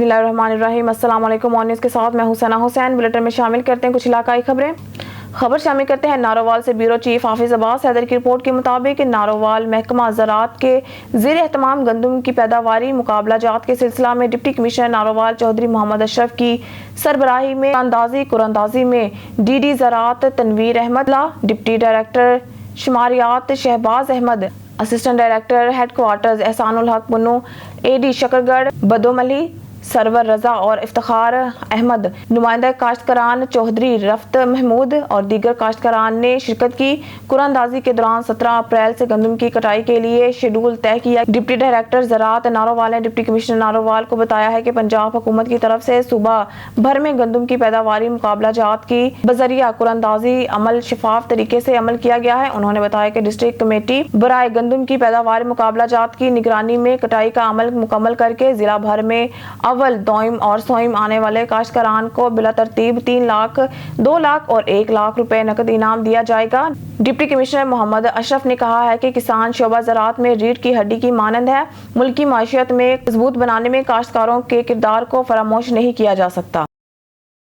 बिस्मिल्लाहिर्रहमानिर्रहीम। अस्सलाम वालेकुम। न्यूज़ के साथ मैं हुसैना हुसैन। बुलेटिन में शामिल करते हैं कुछ इलाकाई खबरें। खबर शामिल करते हैं नारोवाल से। ब्यूरो चीफ हाफिज अब्बास हैदर की रिपोर्ट के मुताबिक नारोवाल महकमा ज़राअत के ज़ेर एहतमाम गंदम की पैदावारी मुकाबला जात के सिलसिला में डिप्टी कमिश्नर नारोवाल चौधरी मोहम्मद अशरफ की सरबराही में कुरानंदाजी में डीडी ज़राअत तनवीर अहमद, डिप्टी डायरेक्टर शुमारियात Shahbaz Ahmad, assistant director headquarters Ehsanul Haq Punnu, AD Shakargarh Baddomalhi Sarwar Raza और इफ्तिखार अहमद, नुमाइंदा काश्तकारान चौधरी रफ्त महमूद और दीगर काश्तकारान ने शिरकत की। कुरानंदाजी के दौरान 17 अप्रैल से गंदम की कटाई के लिए शेड्यूल तय किया। डिप्टी डायरेक्टर ज़राअत नारोवाल ने डिप्टी कमिश्नर नारोवाल को बताया है कि पंजाब हुकूमत की तरफ से सूबा भर में गंदम की पैदावारी मुकाबला जात की बजरिया कुरानंदाजी अमल शफाफ तरीके से अमल किया गया है। उन्होंने बताया कि डिस्ट्रिक्ट कमेटी बराए गंदम की पैदावार मुकाबला जात की निगरानी में कटाई का अमल मुकम्मल करके जिला भर में अव्वल, दोइम और सोइम आने वाले काश्तकारान को बिला तरतीब 3 लाख, 2 लाख और 1 लाख रुपए नकद इनाम दिया जाएगा। डिप्टी कमिश्नर मोहम्मद अशरफ ने कहा है कि किसान शोबा ज़राअत में रीढ़ की हड्डी की मानंद है। मुल्क की माशियत में मजबूत बनाने में काश्तकारों के किरदार को फरामोश नहीं किया जा सकता।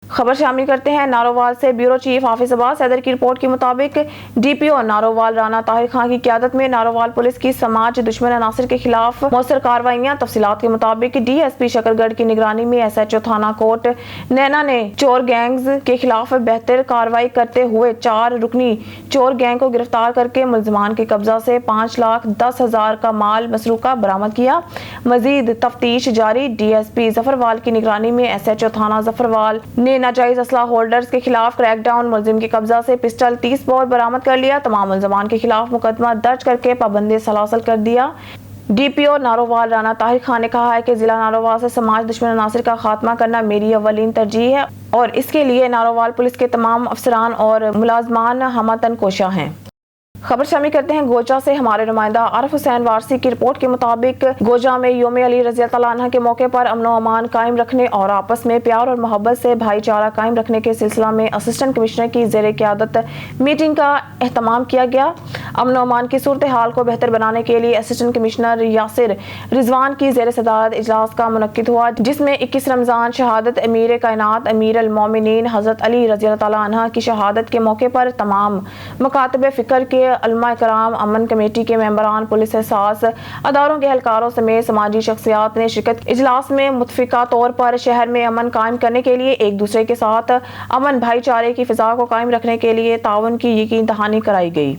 खबर शामिल करते हैं नारोवाल से। ब्यूरो चीफ हाफिज अब्बास हैदर की रिपोर्ट के मुताबिक डीपीओ नारोवाल राना ताहिर खान की क़यादत में नारोवाल पुलिस की समाज दुश्मन अनासर के खिलाफ मौसर कार्रवाइयाँ। तफसीलात के मुताबिक डीएसपी शकरगढ़ की निगरानी में एसएचओ थाना कोट नैना ने चोर गैंग्स के खिलाफ बेहतर कार्रवाई करते हुए 4 रुकनी चोर गैंग को गिरफ्तार करके मुलजमान के कब्जा से 5,10,000 का माल मसरूका बरामद किया। मजीद तफ्तीश जारी। डीएसपी जफरवाल की निगरानी में एसएचओ थाना जफरवाल ने नाजायज असला होल्डर्स के खिलाफ क्रैकडाउन, मुलजिम के कब्जा से पिस्टल 30 बोर बरामद कर लिया। तमाम मुलजमान के खिलाफ मुकदमा दर्ज करके पाबंदी सलासल कर दिया। डीपीओ नारोवाल राना ताहिर खान ने कहा है कि जिला नारोवाल से समाज दुश्मन अनासर का खात्मा करना मेरी अव्वलीन तरजीह है और इसके लिए नारोवाल पुलिस के तमाम अफसरान और मुलाजमान हमतन कोशा हैं। खबर शामिल करते हैं गोजा से। हमारे नुमाइंदा आरिफ हुसैन वारसी की रिपोर्ट के मुताबिक गोजा में यौम अली रज़ी अल्लाह अन्हा के मौके पर अमन व अमान कायम रखने और आपस में प्यार और मोहब्बत से भाईचारा कायम रखने के सिलसिला में असिस्टेंट कमिश्नर की ज़ेर क़यादत मीटिंग का एहतमाम किया गया। अमन व अमान की सूरत हाल को बेहतर बनाने के लिए असिस्टेंट कमिश्नर यासिर रिजवान की ज़ेर सदारत इजलास का मुनक्किद हुआ, जिसमें 21 रमज़ान शहादत अमीर कायनात अमीर अल मोमिनीन हज़रत अली रज़ी अल्लाह अन्हा की शहादत के मौके पर तमाम मकातब फ़िक्र के उलमा कराम, अमन कमेटी के मेंबरान, पुलिस एहसास अदारों के एहलकारों समेत समाजी शख्सियात ने शिरकत। इजलास में मुतफिका तौर पर शहर में अमन कायम करने के लिए एक दूसरे के साथ अमन भाईचारे की फिजा को कायम रखने के लिए ताउन की यकीन दहानी कराई गई।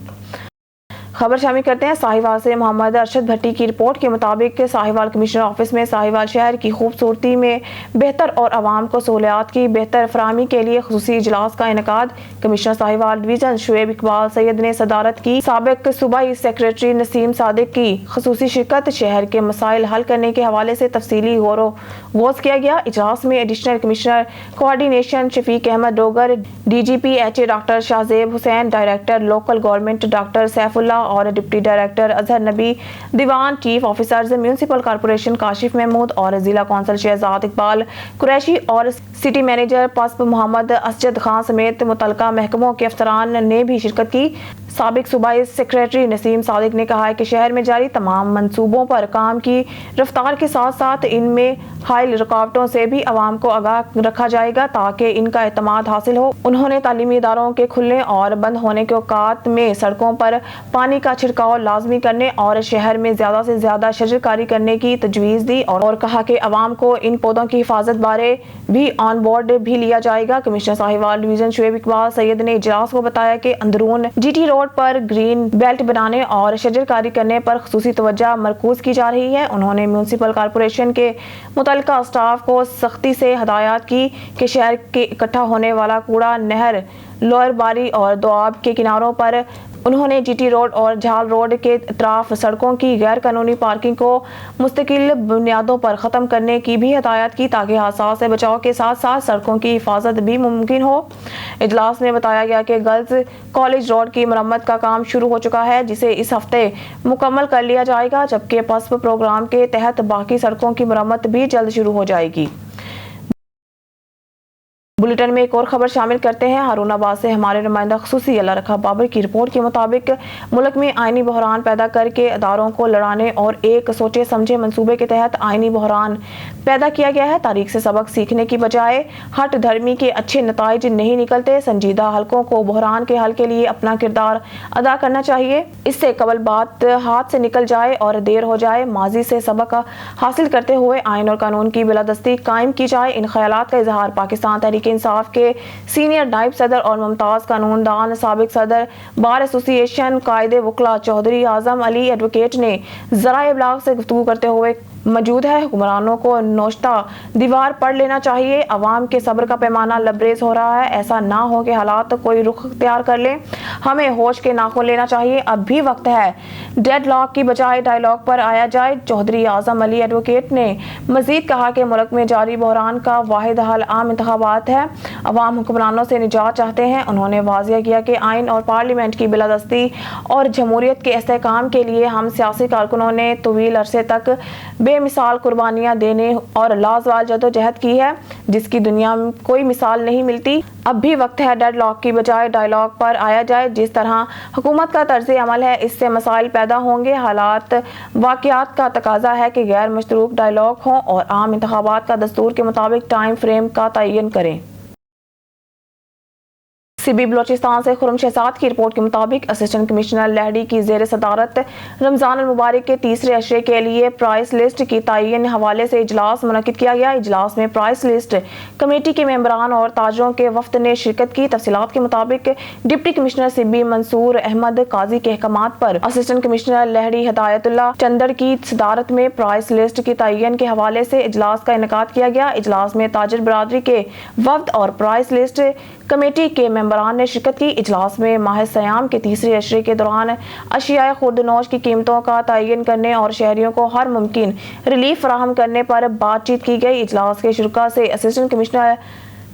खबर शामिल करते हैं साहिवाल से। मोहम्मद अरशद भट्टी की रिपोर्ट के मुताबिक साहिवाल कमिश्नर ऑफिस में साहिवाल शहर की खूबसूरती में बेहतर और आवाम को सहूलियात की बेहतर फराहमी के लिए खुसूसी इजलास का इनेकाद। कमिश्नर साहिवाल डिवीजन शुएब इकबाल सैयद ने सदारत की। साबिक सूबाई सेक्रेटरी नसीम सादिक की खुसूसी शिरकत। शहर के मसाइल हल करने के हवाले से तफसीली गौर किया गया। इजलास में additional commissioner coordination Shafiq Ahmad Dogar, DGP HA doctor Shahzeb Hussain, director local government doctor Saifullah और डिप्टी डायरेक्टर अजहर नबी, दीवान chief officers municipal corporation Kashif Mahmood और जिला कौंसल शहजाद इकबाल कुरैशी और सिटी मैनेजर पस्प मोहम्मद असजद खान समेत मुतलका महकमों के अफसरान ने भी शिरकत की। साबिक सूबाई सेक्रेटरी नसीम सादिक ने कहा है कि शहर में जारी तमाम मंसूबों पर काम की रफ्तार के साथ साथ इनमें हाइल रुकावटों से भी अवाम को आगाह रखा जाएगा ताकि इनका एतमाद हासिल हो। उन्होंने तालीमी इदारों के खुलने और बंद होने के औकात में सड़कों पर पानी का छिड़काव लाजमी करने और शहर में ज्यादा से ज्यादा शजरकारी करने की तजवीज़ दी और कहा कि अवाम को इन पौधों की हिफाजत बारे भी ऑन बोर्ड भी लिया जाएगा। कमिश्नर साहिवाल डिवीजन शुएब इकबाल सैयद ने इजलास को बताया कि अंदरून जीटी रोड पर ग्रीन बेल्ट बनाने और शजरकारी करने पर खुसूसी तवज्जो मरकूज की जा रही है। उन्होंने म्यूनसिपल कॉर्पोरेशन के मुतल्लिका स्टाफ को सख्ती से हदायत की कि शहर के इकट्ठा होने वाला कूड़ा नहर, लोअर बारी और दोआब के किनारों पर उन्होंने जीटी रोड और झाल रोड के अतराफ सड़कों की गैर कानूनी पार्किंग को मुस्तकिल बुनियादों पर ख़त्म करने की भी हदायत की ताकि हादसा से बचाव के साथ साथ सड़कों की हिफाजत भी मुमकिन हो। इजलास में बताया गया कि गर्ल्स कॉलेज रोड की मरम्मत का काम शुरू हो चुका है, जिसे इस हफ्ते मुकम्मल कर लिया जाएगा, जबकि पस्प प्रोग्राम के तहत बाकी सड़कों की मरम्मत भी जल्द शुरू हो जाएगी। बुलेटिन में एक और खबर शामिल करते हैं। हारूनाबाद से हमारे नुमाइंदा खसूसी अल्लाह रखा बाबर की रिपोर्ट के मुताबिक मुल्क में आइनी बहरान पैदा करके अदारों को लड़ाने और एक सोचे समझे मंसूबे के तहत आइनी बहरान पैदा किया गया है। तारीख से सबक सीखने की बजाय हट धर्मी के अच्छे नताइज नहीं निकलते। संजीदा हलकों को बहरान के हल के लिए अपना किरदार अदा करना चाहिए। इससे कबल बात हाथ से निकल जाए और देर हो जाए। माजी से सबक हासिल करते हुए आइन और कानून की बिलादस्ती कायम की जाए। इन ख्यालात का इजहार पाकिस्तान तहरीक इंसाफ के सीनियर नायब सदर और मुमताज कानूनदान साबिक सदर बार एसोसिएशन कायदे वकला चौधरी आजम अली एडवोकेट ने ज़राए इब्लाग से गुफ्तगू करते हुए मौजूद है। हुक्मरानों को नोश्ता दीवार पढ़ लेना चाहिए। अवाम के सब्र का पैमाना लबरेज हो रहा है। ऐसा ना हो कि हालात कोई रुख तैयार कर लें। हमें होश के नाखून लेना चाहिए। अब भी वक्त है डेड लॉक की बजाय डायलॉग पर आया जाए। चौधरी आजम अली एडवोकेट ने मजीद कहा कि मुल्क में जारी बहरान का वाहिद हल आम इंतखाबात है। अवाम हुक्मरानों से निजात चाहते हैं। उन्होंने वाज़िया किया कि आइन और पार्लियामेंट की बिलादस्ती और जमहूरियत के इस्तेहकाम के लिए हम सियासी कारकुनों ने तवील अरसे तक बेमिसाल कुर्बानियां देने और लाजवाल जदोजहद की है, जिसकी दुनिया में कोई मिसाल नहीं मिलती। अब भी वक्त है डेड लॉक की बजाय डायलॉग पर आया जाए। जिस तरह हुकूमत का तर्ज अमल है, इससे मसाइल पैदा होंगे। हालात वाक़यात का तकाजा है कि गैर मशरूक डायलॉग हों और आम इंतखाबात का दस्तूर के मुताबिक टाइम फ्रेम का तयन करें। सीबी बलोचिस्तान से खुरम शहजाद की रिपोर्ट के मुताबिक असिस्टेंट कमिश्नर लहड़ी की जेर सदारत रमजान अल मुबारक के तीसरे अशरे के लिए प्राइस लिस्ट की तयन हवाले से इजलास मुनक्किद किया गया। इजलास में प्राइस लिस्ट कमेटी के मेंबरान और ताजरों के वफ्द ने शिरकत की। तफसीलात के मुताबिक डिप्टी कमिश्नर सीबी मंसूर अहमद काजी के अहकामात पर असिस्टेंट कमिश्नर लहड़ी हिदायतुल्लाह चंदड़ की सदारत में प्राइस लिस्ट की तयन के हवाले से इजलास का इनेकाद किया गया। इजलास में ताजर बरादरी के वफ्द और प्राइस लिस्ट कमेटी के मेंबरान ने शिरकत की। इजलास में माह सयाम के तीसरे अशरे के दौरान अशियाए खुर्दनोश की कीमतों का तयन करने और शहरियों को हर मुमकिन रिलीफ फराहम करने पर बातचीत की गई। इजलास के शुरा से असिस्टेंट कमिश्नर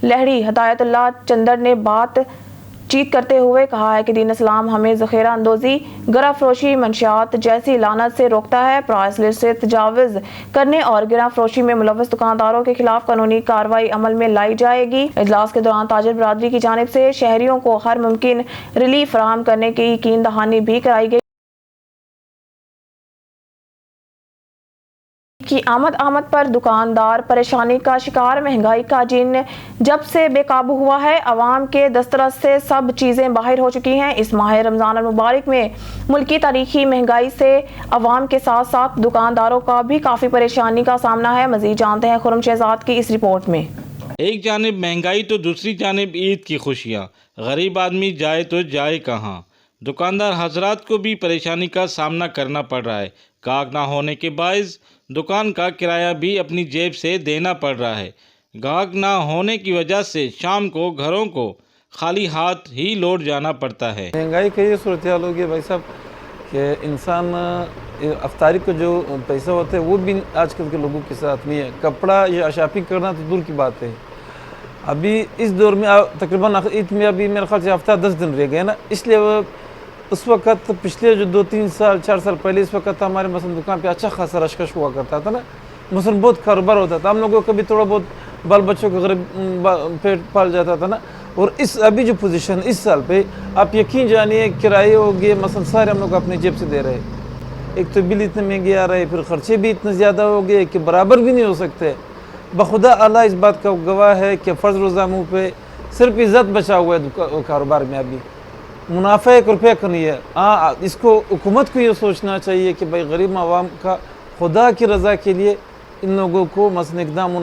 लहड़ी हिदायतुल्लाह चंदड़ ने बातचीत करते हुए कहा है कि दीन इस्लाम हमें ज़ख़ीरा अंदोज़ी गिरा फरोशी मंशियात जैसी लानत से रोकता है। प्राइस लिस्ट से तजावुज़ करने और गिरा फरोशी में मुलव्वस दुकानदारों के खिलाफ कानूनी कार्रवाई अमल में लाई जाएगी। इजलास के दौरान ताजर बरादरी की जानिब से शहरियों को हर मुमकिन रिलीफ फराहम करने की यकीन दहानी भी कराई गई। की आमद पर दुकानदार परेशानी का शिकार। महंगाई का जिन जब से बेकाबू हुआ है, अवाम के दस्तरस से सब चीज़ें बाहर हो चुकी हैं। इस माह रमज़ान अल मुबारक में मुल्की तारीखी महंगाई से अवाम के साथ साथ दुकानदारों का भी काफ़ी परेशानी का सामना है। मज़ीद जानते हैं खुरम शहजाद की इस रिपोर्ट में। एक जानिब महंगाई तो दूसरी जानिब ईद की खुशियाँ। गरीब आदमी जाए तो जाए कहाँ। दुकानदार हजरात को भी परेशानी का सामना करना पड़ रहा है। गाहक ना होने के बायस दुकान का किराया भी अपनी जेब से देना पड़ रहा है। गाहक ना होने की वजह से शाम को घरों को खाली हाथ ही लौट जाना पड़ता है। महंगाई का ये सूरत हाल हो गया भाई साहब कि इंसान अफ्तारी को जो पैसा होता है वो भी आजकल के लोगों के साथ नहीं है। कपड़ा या शॉपिंग करना तो दूर की बात है। अभी इस दौर में तकरीबन ईद में अभी मेरे ख्याल से हफ्ता 10 दिन रह गए ना, इसलिए उस वक़्त पिछले जो 2-3 साल 4 साल पहले इस वक्त हमारे मसलन दुकान पे अच्छा खासा रशकश हुआ करता था ना, मसलन बहुत कारोबार होता था। हम लोगों को कभी थोड़ा बहुत बाल बच्चों का गरीब पेट पाल जाता था ना। और इस अभी जो पोजीशन इस साल पे आप यकीन जानिए किराए हो गए मसलन सारे हम लोग अपनी जेब से दे रहे हैं। एक तो बिल इतने महंगे आ रहे, फिर ख़र्चे भी इतने ज़्यादा हो गए कि बराबर भी नहीं हो सकते। बखुदा अल्लाह इस बात का गवाह है कि फ़र्ज़ रोज़ा मुँह पे सिर्फ इज़्ज़त बचा हुआ है कारोबार में। अभी मुनाफा 1 रुपये का नहीं है। हाँ, इसको हुकूमत को ये सोचना चाहिए कि भाई गरीब आवाम का खुदा की रज़ा के लिए इन लोगों को मसलन इक़दाम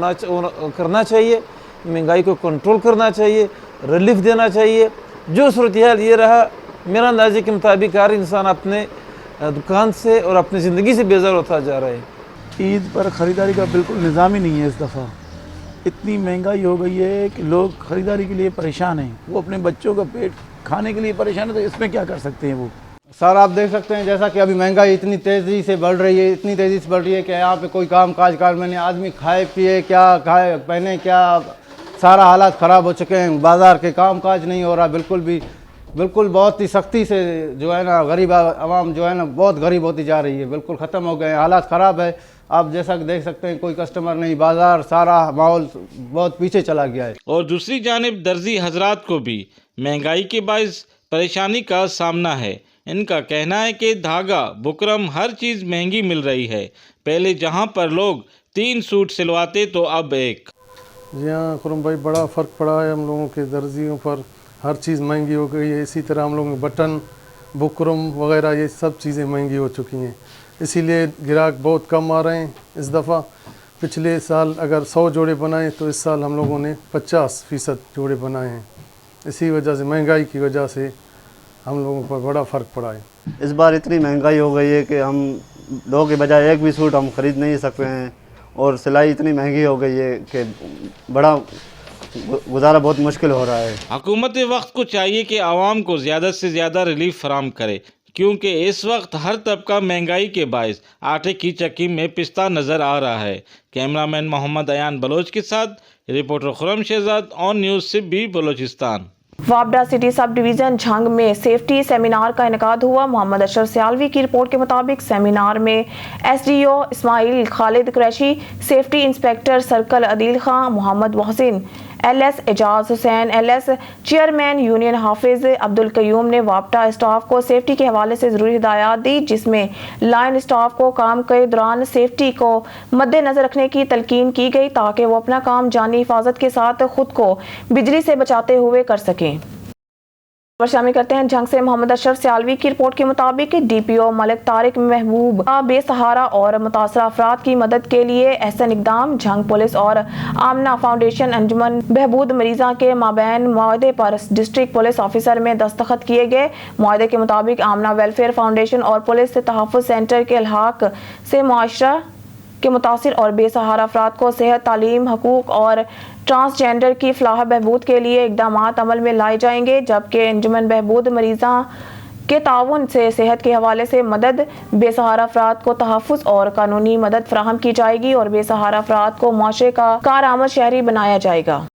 करना चाहिए, महंगाई को कंट्रोल करना चाहिए, रिलीफ देना चाहिए। जो सूरत हाल ये रहा, मेरा अंदाजे के मुताबिक हर इंसान अपने दुकान से और अपनी ज़िंदगी से बेजार होता जा रहा है। ईद पर ख़रीदारी का बिल्कुल निज़ाम ही नहीं है। इस दफ़ा इतनी महंगाई हो गई है कि लोग ख़रीदारी के लिए परेशान हैं। वो अपने बच्चों का पेट खाने के लिए परेशान है, तो इसमें क्या कर सकते हैं वो। सर आप देख सकते हैं जैसा कि अभी महंगाई इतनी तेज़ी से बढ़ रही है, इतनी तेज़ी से बढ़ रही है कि यहाँ पे कोई काम काज में नहीं। आदमी खाए पिए क्या, खाए पहने क्या, सारा हालात ख़राब हो चुके हैं। बाज़ार के काम काज नहीं हो रहा बिल्कुल भी। बिल्कुल बहुत ही सख्ती से जो है ना गरीब आवाम जो है ना बहुत गरीब होती जा रही है, बिल्कुल ख़त्म हो गए हैं, हालात ख़राब है। आप जैसा कि देख सकते हैं कोई कस्टमर नहीं, बाज़ार सारा माहौल बहुत पीछे चला गया है। और दूसरी जानिब दर्जी हजरात को भी महंगाई के बायस परेशानी का सामना है। इनका कहना है कि धागा बुकरम हर चीज़ महंगी मिल रही है। पहले जहां पर लोग 3 सूट सिलवाते तो अब एक। जी हाँ खुरम भाई, बड़ा फ़र्क पड़ा है हम लोगों के दर्जियों पर, हर चीज़ महंगी हो गई है। इसी तरह हम लोगों के बटन बुकरम वगैरह ये सब चीज़ें महंगी हो चुकी हैं, इसीलिए ग्राहक बहुत कम आ रहे हैं इस दफ़ा। पिछले साल अगर 100 जोड़े बनाए तो इस साल हम लोगों ने 50% जोड़े बनाए हैं। इसी वजह से, महंगाई की वजह से हम लोगों पर बड़ा फ़र्क पड़ा है। इस बार इतनी महंगाई हो गई है कि हम 2 के बजाय एक भी सूट हम ख़रीद नहीं सकते हैं, और सिलाई इतनी महंगी हो गई है कि बड़ा गुजारा बहुत मुश्किल हो रहा है। हुकूमत वक्त को चाहिए कि आवाम को ज़्यादा से ज़्यादा रिलीफ फराम करे, क्योंकि इस वक्त हर तबका महंगाई के बायस आटे की चक्की में पिसता नज़र आ रहा है। कैमरामैन मोहम्मद अयान बलोच के साथ reporter Khurram Shahzad, on news Sibi, Balochistan. वापडा सिटी सब डिवीज़न झंग में सेफ्टी सेमिनार का इनेकाद हुआ। मोहम्मद अशरफ सियालवी की रिपोर्ट के मुताबिक सेमिनार में SDO Ismail Khalid Qureshi, safety inspector circle Adeel Khan, Mohammad Mohsin LS, Ejaz Hussain LS, chairman union Hafiz Abdul Qayyum ने वापडा स्टाफ को सेफ्टी के हवाले से ज़रूरी हिदायत दी, जिसमें लाइन स्टाफ को काम के दौरान सेफ्टी को मद्देनजर रखने की तलकीन की गई ताकि वो अपना काम जानी हिफाजत के साथ खुद को बिजली से बचाते हुए कर सकें। शामिल करते हैं झंग से मोहम्मद अशरफ सियालवी की रिपोर्ट के मुताबिक DPO मलिक तारिक महबूब बेसहारा और मुतासरा अफराद की मदद के लिए एहसन इकदाम। झंग पुलिस और आमना फाउंडेशन अंजुमन बहबूद मरीजा के माबैन मुआहदे पर डिस्ट्रिक्ट पुलिस ऑफिसर में दस्तखत किए गए। मुआहदे के मुताबिक आमना वेलफेयर फाउंडेशन और पुलिस तहफ़्फ़ुज़ सेंटर के अलहाक से मुआशरा के मुतासिर और बेसहारा अफराद को सेहत, तालीम, हकूक और ट्रांसजेंडर की फलाह बहबूद के लिए इक़दामात अमल में लाए जाएंगे, जबकि अंजुमन बहबूद मरीज़ा के ताउन से सेहत के हवाले से मदद, बेसहारा अफराद को तहफ़्फ़ुज़ और कानूनी मदद फराहम की जाएगी और बेसहारा अफराद को मुआशरे का कारआमद शहरी बनाया जाएगा।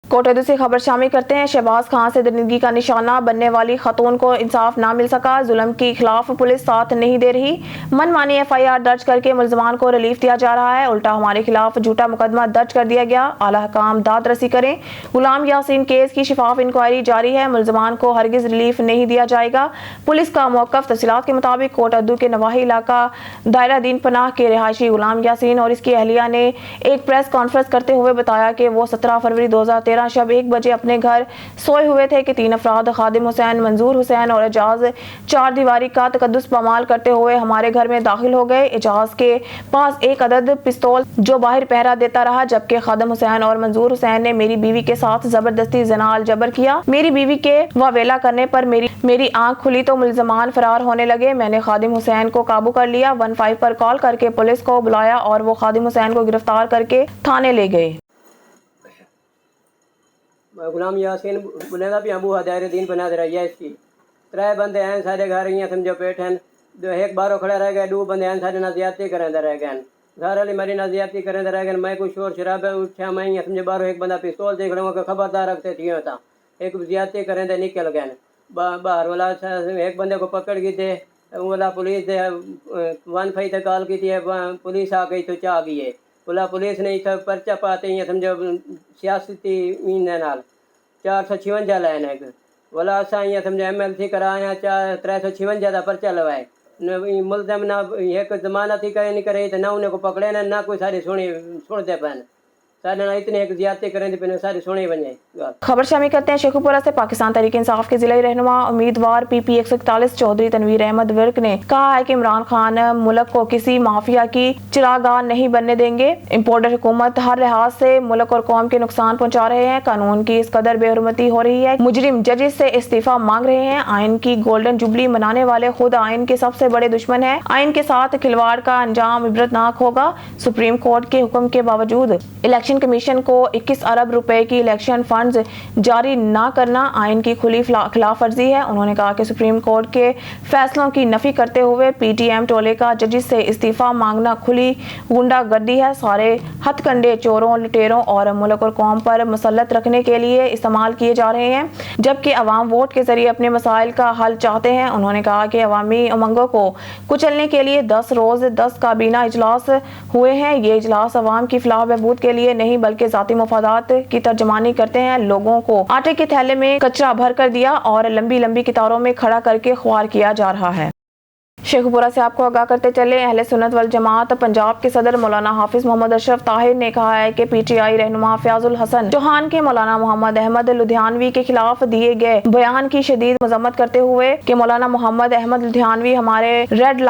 कोटद्दू से खबर शामिल करते हैं। शहबाज खान से दरिंदगी का निशाना बनने वाली खतून को इंसाफ ना मिल सका, जुल्म के खिलाफ पुलिस साथ नहीं दे रही, मनमानी FIR दर्ज करके मुलजमान को रिलीफ दिया जा रहा है, उल्टा हमारे खिलाफ झूठा मुकदमा दर्ज कर दिया गया। आला हकाम दाद रसी करें। गुलाम यासीन केस की शिफाफ इंक्वायरी जारी है, मुलजमान को हरगिज रिलीफ नहीं दिया जाएगा। पुलिस का मौक़िफ़ तफसीलात के मुताबिक कोटद्दू के नवाही इलाका दायरा दीन पनाह के रिहायशी गुलाम यासीन और इसकी अहलिया ने एक प्रेस कॉन्फ्रेंस करते हुए बताया कि वो 17 फरवरी 2013 शब 1 बजे अपने घर सोए हुए थे कि 3 अफराद खादिम हुसैन, मंजूर हुसैन और एजाज 4 दीवारी का तकद्दुस पामाल करते हुए हमारे घर में दाखिल हो गए। एजाज के पास एक अदद पिस्तौल जो बाहर पहरा देता रहा, जबकि खादिम हुसैन और मंजूर हुसैन ने मेरी बीवी के साथ जबरदस्ती ज़नाल जबर किया। मेरी बीवी के वावेला करने पर मेरी आंख खुली तो मुलजमान फरार होने लगे। मैंने खादिम हुसैन को काबू कर लिया, 15 पर कॉल करके पुलिस को बुलाया और वो खादिम हुसैन को गिरफ्तार करके थाने ले गए। गुलाम यासीन बुलेंदा भी अबू दायरे दीन बना दे रही है। इसकी 3 बंदे हैं सारे घर ही समझो पेट हैं, जो एक बारो खड़ा रह गए, 2 बंदे हैं सारे नज़ियाती करें रह गए, घर वाली मेरी नज़ियाती करें रह गए। मैं कुछ शोर शराब उठा, मैं समझे बारो एक बंदा पिस्तौल देख रहा हूँ, खबरदार रखते थी होता एक ज्यादती करें थे, निकल गए बाहर वाला। एक बंदे को पकड़ गई थे, वाला पुलिस दे 15 तक कॉल की थी, पुलिस आ गई तो चाह गई है बोला पुलिस ने इतना पर्चा पाते हैं समझो सियासती नाल 456 लाइन है बोला असा इं समझो MLC कराया 356 का पर्चा लवाए मुलजम ना एक जमानत ही करे नहीं करे तो ना उन्हें को पकड़े ना कोई सारी सुनते पैन इतने एक ज्यादती करें तो सारी सुनी बने। खबर शामिल करते हैं शेखुपुरा से। पाकिस्तान तहरीक इंसाफ के जिला रहनुमा उम्मीदवार PP 141 चौधरी तनवीर अहमद विर्क ने कहा है कि इमरान खान मुल्क को किसी माफिया की चिरागाह नहीं बनने देंगे। इम्पोर्टर हुकूमत हर लिहाज से मुल्क और कौम के नुकसान पहुंचा रहे हैं, कानून की इस कदर बेहुरमती हो रही है, मुजरिम जजेस से इस्तीफा मांग रहे हैं। आइन की गोल्डन जुबली मनाने वाले खुद आइन के सबसे बड़े दुश्मन है। आइन के साथ खिलवाड़ का अंजाम इबरतनाक होगा। सुप्रीम कोर्ट के हुक्म के बावजूद इलेक्शन इलेक्शन कमीशन को 21 अरब रुपए की इलेक्शन फंड्स जारी ना करना आइन की खुली खिलाफ वर्जी है। उन्होंने कहा कि सुप्रीम कोर्ट के फैसलों की नफी करते हुए PTM टोले का जजिस से इस्तीफा मांगना खुली गुंडागर्दी है। सारे हथकंडे चोरों, लुटेरों और मुल्क और कौम पर मुसल्लत रखने के लिए इस्तेमाल किए जा रहे हैं, जबकि अवाम वोट के जरिए अपने मसाइल का हल चाहते हैं। उन्होंने कहा कि अवामी उमंगों को कुचलने के लिए 10 रोज 10 काबीना इजलास हुए हैं। ये इजलास अवाम की फलाह बहबूद के लिए नहीं बल्कि जाती मुफादात की तर्जमानी करते हैं। लोगों को आटे के थैले में कचरा भर कर दिया और लंबी लंबी कतारों में खड़ा करके ख्वार किया जा रहा है। शेखपुरा से आपको आगाह करते चले, अहले सुन्नत वल जमात पंजाब के सदर मौलाना हाफिज मोहम्मद अशरफ ताहिर ने कहा है कि PTI रहनुमा फयाजुल हसन चौहान के मौलाना मोहम्मद अहमद लुधियानवी के खिलाफ दिए गए बयान की शदीद मजम्मत करते हुए कि मौलाना मोहम्मद अहमद लुधियानवी हमारे रेड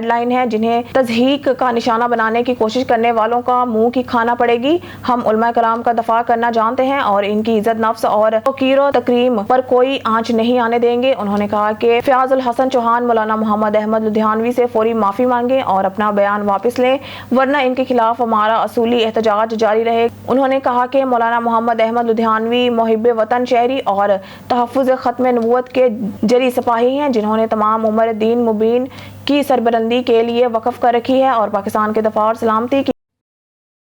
लाइन हैं, जिन्हें तज़हीक का निशाना बनाने की कोशिश करने वालों का मुंह की खाना पड़ेगी। हम उलमा कलाम का दफा करना जानते हैं और इनकी इज्जत नफ्स और तौकीर तकरीम पर कोई आंच नहीं आने देंगे। उन्होंने कहा कि फयाजुल हसन चौहान मौलाना मोहम्मद अहमद लुधियानवी से फौरी माफी मांगे और अपना बयान वापस लें, वरना इनके खिलाफ हमारा असूली एहतजाज जारी रहे। उन्होंने कहा कि मौलाना मोहम्मद अहमद लुधियानवी मुहिब्बे वतन, शहरी और तहफ़्फ़ुज़ ख़त्म नबूवत के जरी सिपाही हैं, जिन्होंने तमाम उम्र दीन मुबीन की सरबलंदी के लिए वक़फ़ कर रखी है और पाकिस्तान के दफ़ा और सलामती की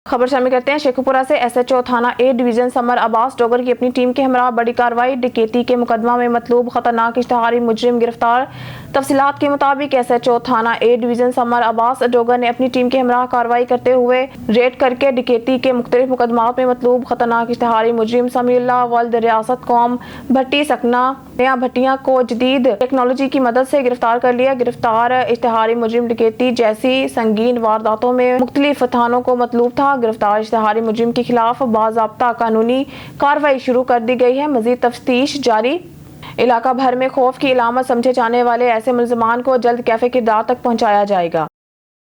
खबर शामिल करते हैं। शेखपुरा से SHO थाना A division summer Abbas Dogar की अपनी टीम के हमरा बड़ी कार्रवाई, डकैती के मुकदमा में मतलूब खतरनाक इश्तहारी मुजरिम गिरफ्तार। तफसीलात के मुताबिक SHO थाना A division summer Abbas Dogar ने अपनी टीम के हमरा कार्रवाई करते हुए रेड करके डकैती के मुख्तलिफ मुकदमात में मतलूब खतरनाक इश्तहारी मुजरिम समीउल्लाह वल्द रियासत कौम भट्टी सकना नया भट्टियां को जदीद टेक्नोलॉजी की मदद से गिरफ्तार कर लिया। गिरफ्तार इश्तहारी मुजरिम डकैती जैसी संगीन वारदातों में मुख्तलिफ थानों को मतलूब था। गिरफ्तार इश्तहारी मुजरिम के खिलाफ बाज़ाब्ता कानूनी कार्रवाई शुरू कर दी गई है। मजीद तफ्तीश जारी। इलाका भर में खौफ की इलामत समझे जाने वाले ऐसे मुल्ज़िमान को जल्द कैफे किरदार तक पहुंचाया जाएगा।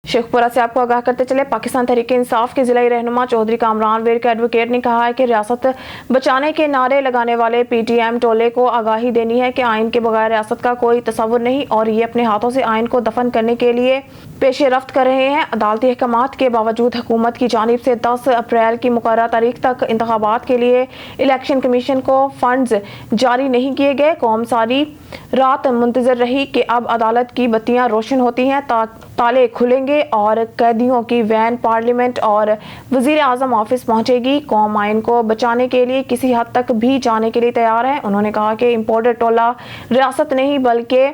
शेखपुरा से आपको आगाह करते चले, पाकिस्तान तहरीक इंसाफ के जिला रहनुमा चौधरी कामरान वीर के एडवोकेट ने कहा है कि रियासत बचाने के नारे लगाने वाले PTM टोले को आगाही देनी है कि आइन के बगैर रियासत का कोई तस्वुर नहीं और ये अपने हाथों से आइन को दफन करने के लिए पेश रफ्त कर रहे हैं। अदालती अहकामात के बावजूद हुकूमत की जानिब से 10 अप्रैल की मुकर्रर तारीख तक इंतखाबात के लिए इलेक्शन कमीशन को फंड्स जारी नहीं किए गए। कौम सारी रात मुंतजर रही कि अब अदालत की बत्तियां रोशन होती हैं, ताले खुलेंगे और कैदियों की वैन पार्लियामेंट और वजीर आजम ऑफिस पहुंचेगी। कौम आइन को बचाने के लिए किसी हद तक भी जाने के लिए तैयार है। उन्होंने कहा कि इम्पोर्टेड टोला रियासत नहीं बल्कि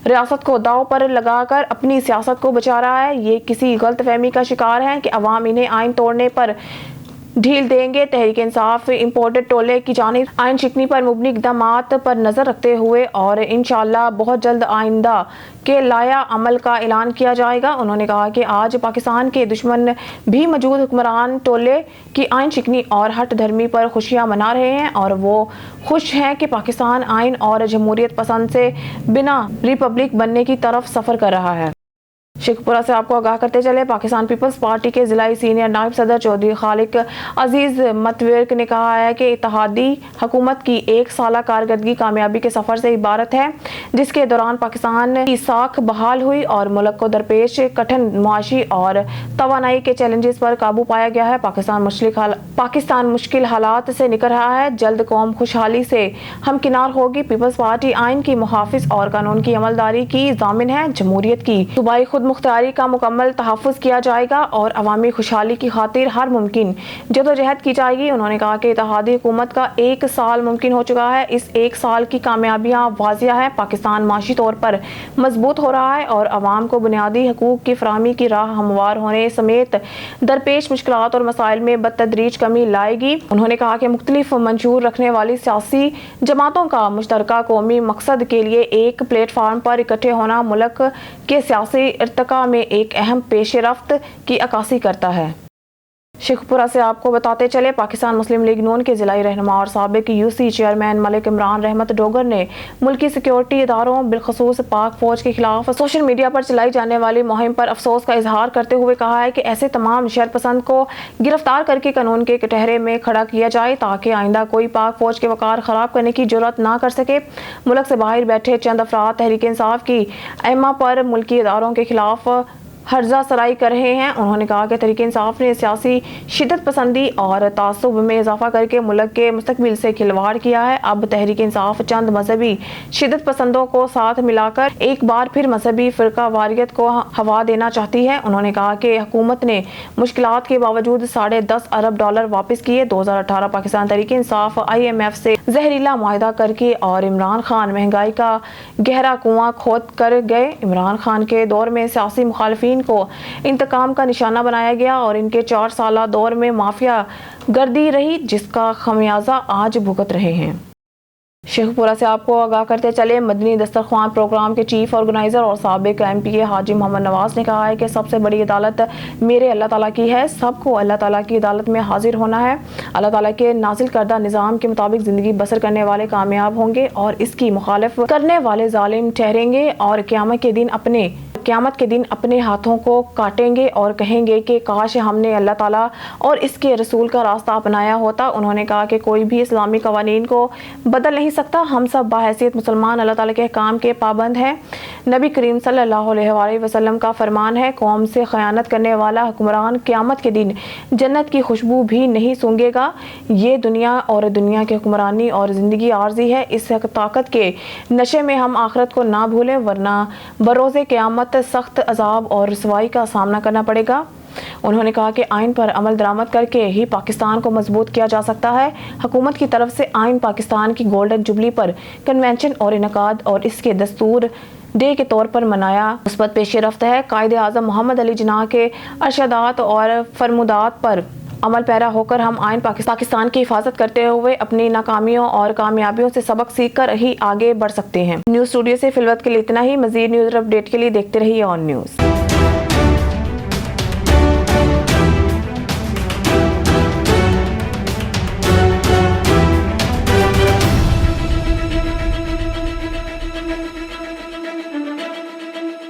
रियासत को दाव पर लगाकर अपनी सियासत को बचा रहा है। ये किसी गलतफहमी का शिकार है कि अवाम इन्हें आइन तोड़ने पर ढील देंगे। तहरीक इंसाफ इम्पोर्टेड टोले की जानिब आइन शिकनी पर मुबनी इक़दामात पर नजर रखते हुए और इंशाअल्लाह बहुत जल्द आइंदा के लाया अमल का ऐलान किया जाएगा। उन्होंने कहा कि आज पाकिस्तान के दुश्मन भी मौजूद हुक्मरान टोले की आइन शिकनी और हट धर्मी पर खुशियां मना रहे हैं और वो खुश हैं कि पाकिस्तान आइन और जमहूरियत पसंद से बिना रिपब्लिक बनने की तरफ सफर कर रहा है। शेखपुरा से आपको आगाह करते चले, पाकिस्तान पीपल्स पार्टी के जिलाई सीनियर नायब सदर चौधरी खालिक अजीज मतवर्क ने कहा है कि इत्तेहादी हुकूमत की 1 साला कारकर्दगी कामयाबी के सफर से इबारत है, जिसके दौरान पाकिस्तान की साख बहाल हुई और मुल्क को दरपेश कठिन मुआशी और तवानाई के चैलेंजेस पर काबू पाया गया है। पाकिस्तान मुश्किल हालात से निकल रहा है, जल्द कौम खुशहाली से हमकिनार होगी। पीपल्स पार्टी आइन की मुहाफिज और कानून की अमलदारी की ज़ामिन है। जमहूरियत की सूबाई खुद मुख्तारी का मुकम्मल तहफ़्फ़ुज़ किया जाएगा और अवामी खुशहाली की खातिर हर मुमकिन जदोजहद की जाएगी। उन्होंने कहा कि इत्तेहादी हुकूमत का 1 साल मुमकिन हो चुका है। इस 1 साल की कामयाबियाँ वाज़िया है। पाकिस्तान माशी तौर पर मजबूत हो रहा है और अवाम को बुनियादी हकूक़ की फराहमी की राह हमवार होने समेत दरपेश मुश्किलात और मसाइल में बतदरीज कमी लाएगी। उन्होंने कहा कि मुख्तलिफ मंशूर रखने वाली सियासी जमातों का मुश्तरका कौमी मकसद के लिए एक प्लेटफार्म पर इकट्ठे होना मुल्क के सियासी इर्तिका में एक अहम पेशरफ्त की अक्कासी करता है। शेखपुरा से आपको बताते चले, पाकिस्तान मुस्लिम लीग नून के जिलाई रहनुमा और साबिक UC चेयरमैन मलिक इमरान रहमत डोगर ने मुल्की सिक्योरिटी इदारों बिलखसूस पाक फौज के खिलाफ सोशल मीडिया पर चलाई जाने वाली मुहिम पर अफसोस का इजहार करते हुए कहा है कि ऐसे तमाम शरपसंद को गिरफ्तार करके कानून के कटहरे में खड़ा किया जाए ताकि आइंदा कोई पाक फौज के वकार खराब करने की जुर्रत ना कर सके। मुल्क से बाहर बैठे चंद अफराद तहरीक इंसाफ की अहमा पर मुल्की इदारों के खिलाफ हर्जा सराई कर रहे हैं। उन्होंने कहा कि तहरीक इंसाफ ने सियासी शिद्दत पसंदी और तासुब में इजाफा करके मुल्क के मुस्तकबिल से खिलवाड़ किया है। अब तहरीक इंसाफ चंद मजहबी शिद्दत पसंदों को साथ मिलाकर एक बार फिर मजहबी फिरका वारियत को हवा देना चाहती है। उन्होंने कहा कि हुकूमत ने मुश्किलात के बावजूद $10.5 अरब वापस किए। 2018 पाकिस्तान तहरीक इंसाफ IMF से जहरीला मुआहिदा करके और इमरान खान महंगाई का गहरा कुआं खोद कर गए। इमरान खान के दौर में सियासी मुखालिफिन को इंतकाम का निशाना बनाया गया और इनके 4 साल दौर में माफिया गर्दी रही, जिसका खमियाजा आज भुगत रहे हैं। शेखपुरा से आपको आगाह करते चले, मदनी दस्तरख्वान प्रोग्राम के चीफ ऑर्गेनाइजर और साबिक MPA हाजी मोहम्मद नवाज ने कहा है कि सबसे बड़ी अदालत मेरे अल्लाह ताला की है। सबको अल्लाह ताला की अदालत में हाजिर होना है। अल्लाह ताला के नाजिल करदा निज़ाम के मुताबिक ज़िंदगी बसर करने वाले कामयाब होंगे और इसकी मुखालिफ करने वाले जालिम ठहरेंगे और क़यामत के दिन अपने हाथों को काटेंगे और कहेंगे कि काश हमने अल्लाह ताला और इसके रसूल का रास्ता अपनाया होता। उन्होंने कहा कि कोई भी इस्लामी कवानीन को बदल नहीं सकता। हम सब बाहैसियत मुसलमान अल्लाह ताला के अहकाम के पाबंद हैं। नबी करीम सल्लल्लाहु अलैहि वसल्लम का फरमान है, कौम से खयानत करने वाला हुक्मरान क़यामत के दिन जन्नत की खुशबू भी नहीं सूंघेगा। ये दुनिया और दुनिया की हुक्मरानी और ज़िंदगी आर्जी है। इस ताकत के नशे में हम आखिरत को ना भूलें, वरना बरोज़े क़यामत सख्त अजाब और रसवाई का सामना करना पड़ेगा। उन्होंने कहा कि आइन पर अमल दरामद करके ही पाकिस्तान को मजबूत किया जा सकता है। हुकूमत की तरफ से आइन पाकिस्तान की गोल्डन जुबली पर कन्वेंशन और इनकाद और इसके दस्तूर डे के तौर पर मनाया मुस्बत पेश रफ्त है। कायदे आज़म मोहम्मद अली जिन्ना के अरशदात और फरमुदात पर अमल पैरा होकर हम आइन पाकिस्तान की हिफाजत करते हुए अपनी नाकामियों और कामयाबियों से सबक सीख कर ही आगे बढ़ सकते हैं। न्यूज़ स्टूडियो से फिलवत के लिए इतना ही। मज़ीद न्यूज़ अपडेट के लिए देखते रहिए ऑन न्यूज़।